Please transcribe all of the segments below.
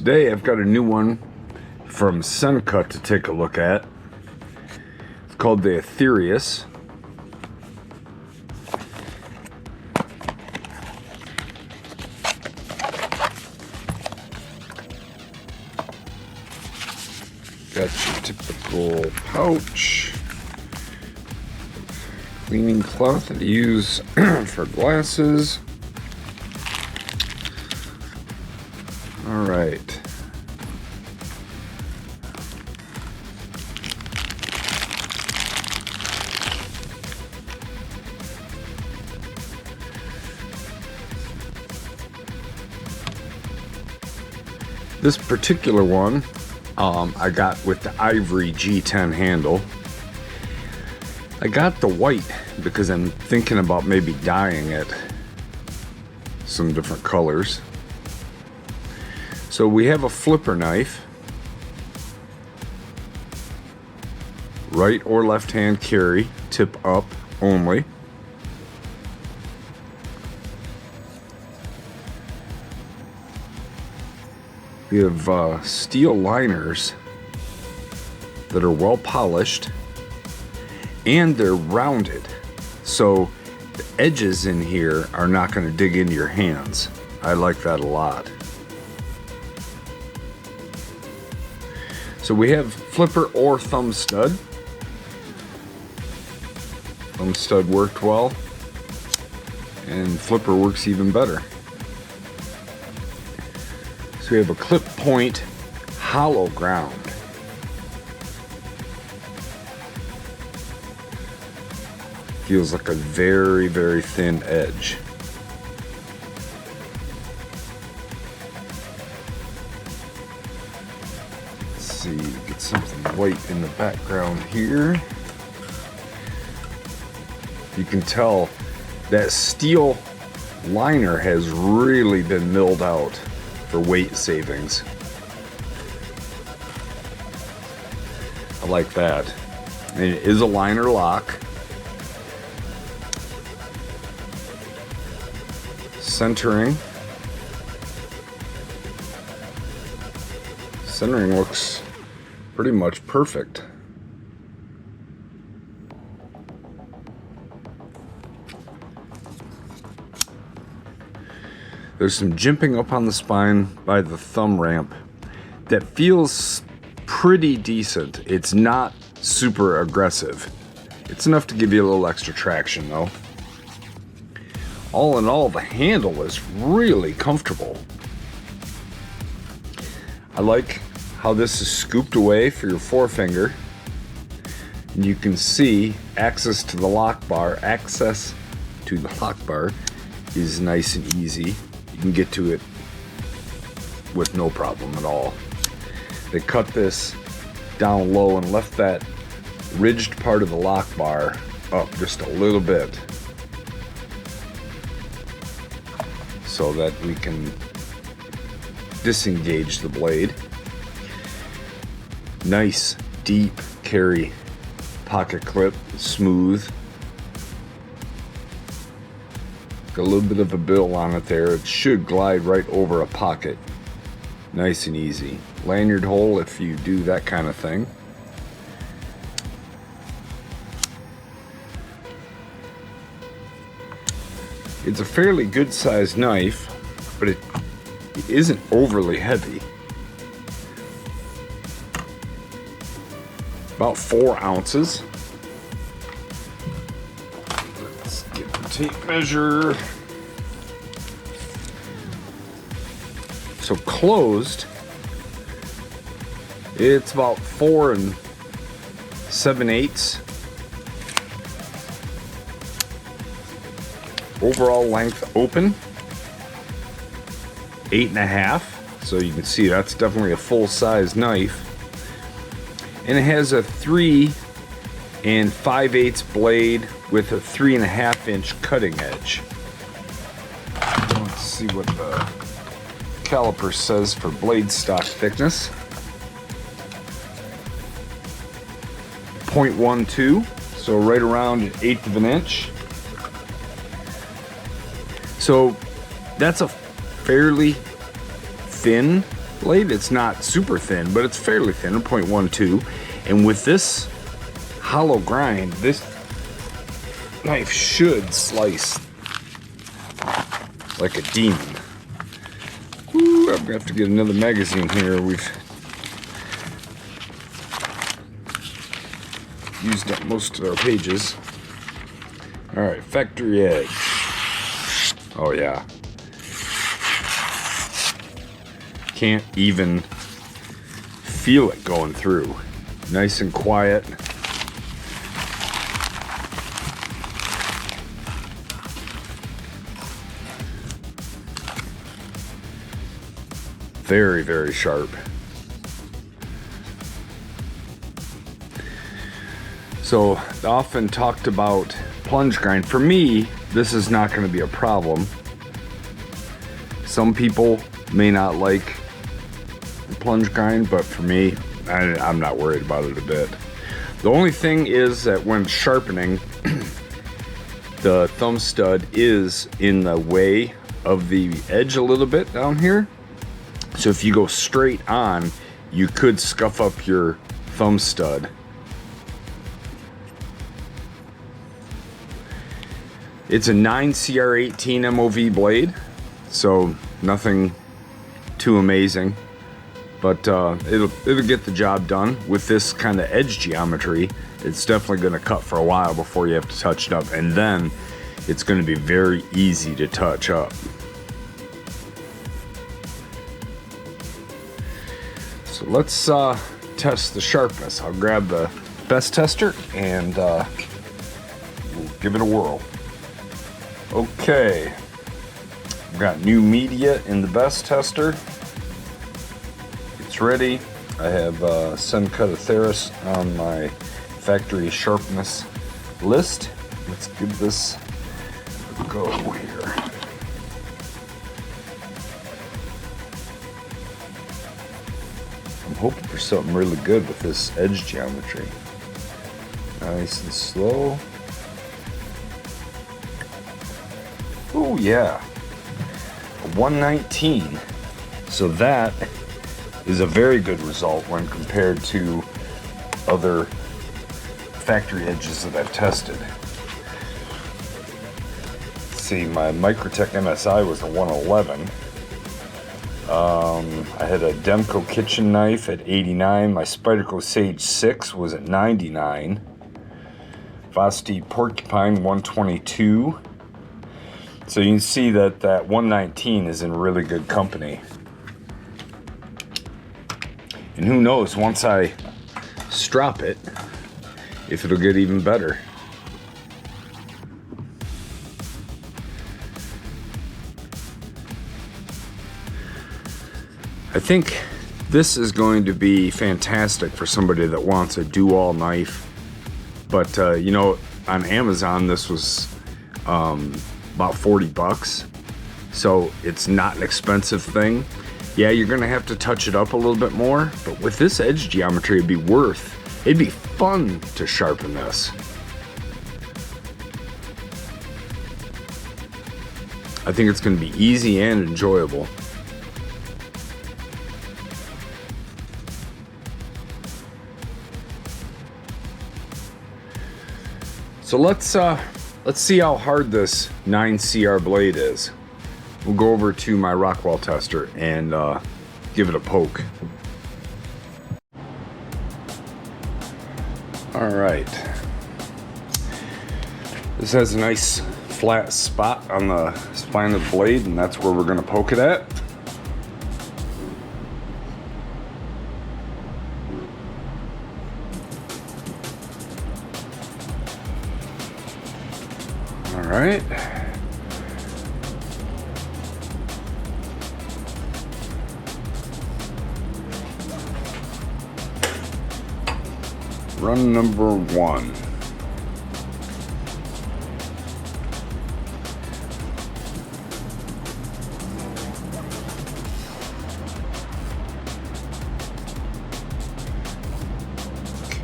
Today I've got a new one from Sencut to take a look at. It's called the Aetheris. Got your typical pouch, cleaning cloth that you use for glasses. All right. This particular one I got with the ivory G10 handle. I got the white because I'm thinking about maybe dyeing it some different colors. So we have a flipper knife, right or left hand carry, tip up only. We have steel liners that are well polished and they're rounded, so the edges in here are not going to dig into your hands. I like that a lot. So we have flipper or thumb stud. Thumb stud worked well, and flipper works even better. So we have a clip point hollow ground. Feels like a very, very thin edge. See, get something white in the background here. You can tell that steel liner has really been milled out for weight savings. I like that. And it is a liner lock. Centering looks pretty much perfect. There's some jimping up on the spine by the thumb ramp that feels pretty decent. It's not super aggressive. It's enough to give you a little extra traction though. All in all, the handle is really comfortable. I like how this is scooped away for your forefinger. And you can see access to the lock bar. Access to the lock bar is nice and easy. You can get to it with no problem at all. They cut this down low and left that ridged part of the lock bar up just a little bit so that we can disengage the blade. Nice deep carry pocket clip, smooth. Got a little bit of a bill on it there. It should glide right over a pocket. Nice and easy. Lanyard hole if you do that kind of thing. It's a fairly good sized knife, but it isn't overly heavy. About 4 ounces. Let's get the tape measure. So closed, it's about 4 7/8. Overall length open, 8.5. So you can see that's definitely a full-size knife. And it has a 3 5/8 blade with a 3.5 inch cutting edge. Let's see what the caliper says for blade stock thickness. 0.12, so right around 1/8 of an inch. So that's a fairly thin blade. It's not super thin, but it's fairly thin, a 0.12. And with this hollow grind, this knife should slice like a demon. Ooh, I'm gonna have to get another magazine here. We've used up most of our pages. All right, factory edge. Oh yeah. Can't even feel it going through. Nice and quiet. Very, very sharp. So, often talked about plunge grind. For me, this is not going to be a problem. Some people may not like the plunge grind, but for me, I'm not worried about it a bit. The only thing is that when sharpening, the thumb stud is in the way of the edge a little bit down here. So if you go straight on, you could scuff up your thumb stud. It's a 9CR18 MOV blade, so nothing too amazing, but it'll get the job done. With this kind of edge geometry, it's definitely going to cut for a while before you have to touch it up, and then it's going to be very easy to touch up. So let's test the sharpness. I'll grab the best tester and we'll give it a whirl. Okay, I've got new media in the best tester. It's ready. I have Sencut Aetheris on my factory sharpness list. Let's give this a go here. I'm hoping for something really good with this edge geometry. Nice and slow. Oh yeah, a 119. So that is a very good result when compared to other factory edges that I've tested. Let's see, my Microtech MSI was a 111. I had a Demco kitchen knife at 89. My Spyderco Sage 6 was at 99. Vosti Porcupine 122. So you can see that that 119 is in really good company. And who knows, once I strop it, if it'll get even better. I think this is going to be fantastic for somebody that wants a do-all knife. But you know, on Amazon this was about 40 bucks. So it's not an expensive thing. Yeah, you're gonna have to touch it up a little bit more, but with this edge geometry it'd be fun to sharpen this. I think it's gonna be easy and enjoyable. So let's see how hard this 9CR blade is. We'll go over to my Rockwell tester and give it a poke. All right. This has a nice flat spot on the spine of the blade, and that's where we're going to poke it at. All right. Run number 1.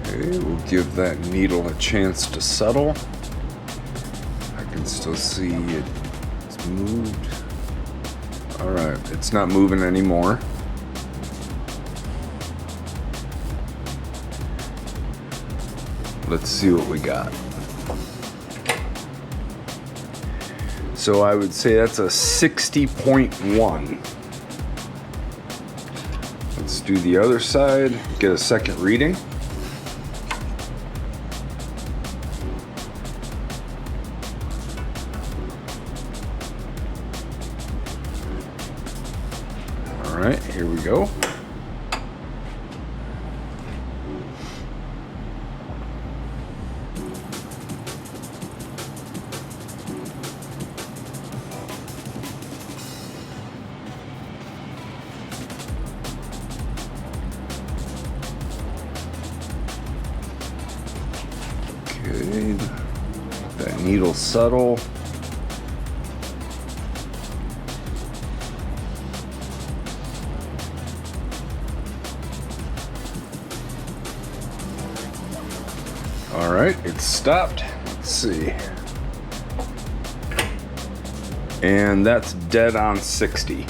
Okay, we'll give that needle a chance to settle. I can still see it's moved. All right, it's not moving anymore. let's see what we got. So I would say that's a 60.1. Let's do the other side, get a second reading. All right, here we go. Okay, that needle subtle. All right, it's stopped. Let's see. And that's dead on 60.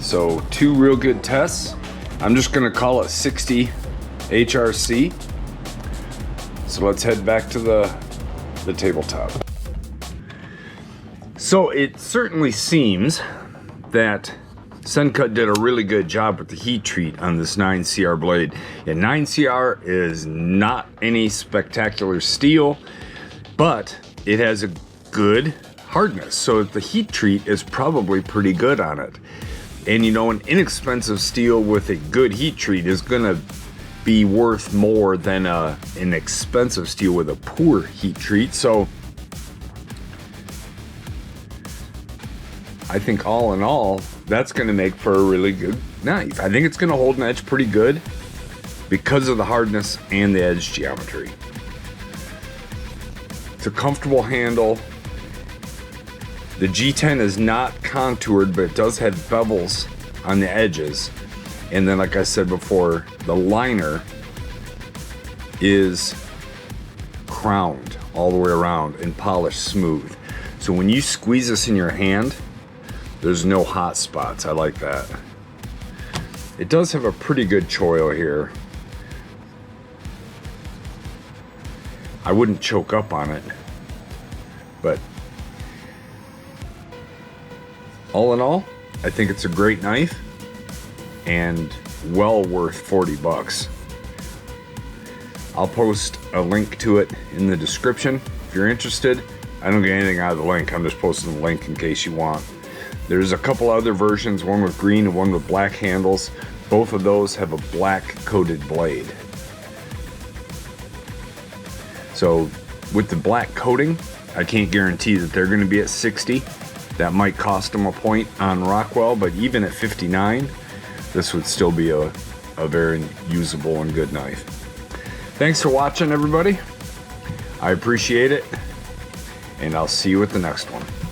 So 2 real good tests. I'm just gonna call it 60 HRC. So let's head back to the tabletop. So it certainly seems that Sencut did a really good job with the heat treat on this 9CR blade. And 9CR is not any spectacular steel, but it has a good hardness. So the heat treat is probably pretty good on it. And you know, an inexpensive steel with a good heat treat is gonna be worth more than an expensive steel with a poor heat treat. So I think all in all, that's going to make for a really good knife. I think it's going to hold an edge pretty good because of the hardness and the edge geometry. It's a comfortable handle. The G10 is not contoured, but it does have bevels on the edges. And then, like I said before, the liner is crowned all the way around and polished smooth. So when you squeeze this in your hand, there's no hot spots. I like that. It does have a pretty good choil here. I wouldn't choke up on it, but all in all, I think it's a great knife and well worth 40 bucks. I'll post a link to it in the description if you're interested. I don't get anything out of the link. I'm just posting the link in case you want. There's a couple other versions, one with green and one with black handles. Both of those have a black coated blade. So with the black coating, I can't guarantee that they're going to be at 60. That might cost them a point on Rockwell, but even at 59, this would still be a very usable and good knife. Thanks for watching, everybody. I appreciate it, and I'll see you at the next one.